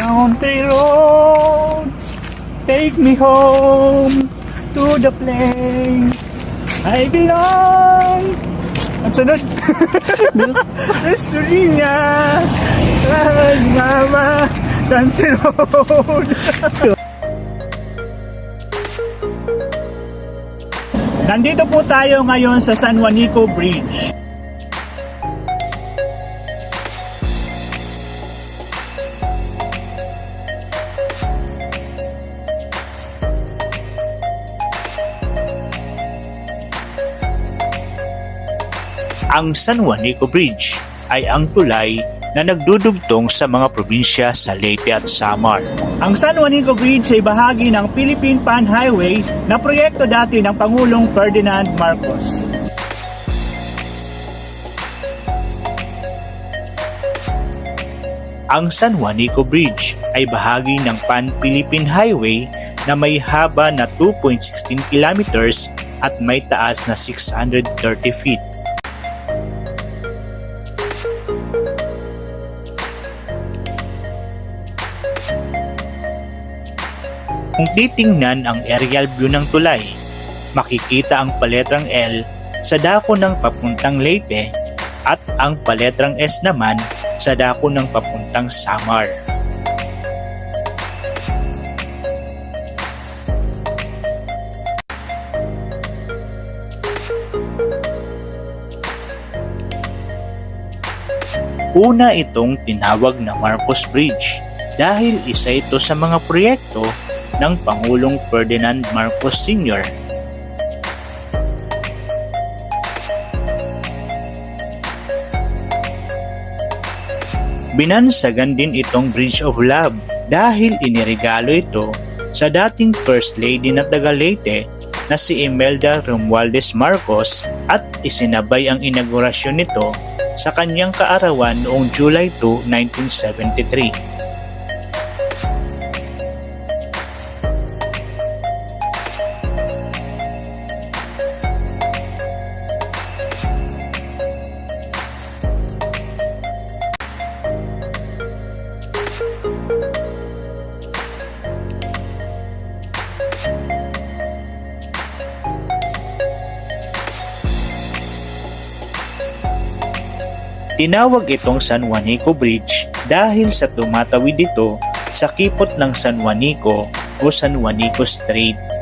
Country road, take me home to the place I belong. Ang sunod. History niya. Ay, mama, country road. Nandito po tayo ngayon sa San Juanico Bridge. Ang San Juanico Bridge ay ang tulay na nagdudugtong sa mga probinsya sa Leyte at Samar. Ang San Juanico Bridge ay bahagi ng Philippine Pan Highway na proyekto dati ng Pangulong Ferdinand Marcos. Ang San Juanico Bridge ay bahagi ng Pan-Philippine Highway na may haba na 2.16 kilometers at may taas na 630 feet. Kung titingnan ang aerial view ng tulay, makikita ang paletrang L sa dako ng papuntang Leyte at ang paletrang S naman sa dako ng papuntang Samar. Una itong tinawag na Marcos Bridge dahil isa ito sa mga proyekto ng Pangulong Ferdinand Marcos Sr. Binansagan din itong Bridge of Love dahil iniregalo ito sa dating First Lady na taga Leyte na si Imelda Romualdez Marcos at isinabay ang inaugurasyon nito sa kanyang kaarawan noong July 2, 1973. Tinawag itong San Juanico Bridge dahil sa tumatawid ito sa kipot ng San Juanico o San Juanico Strait.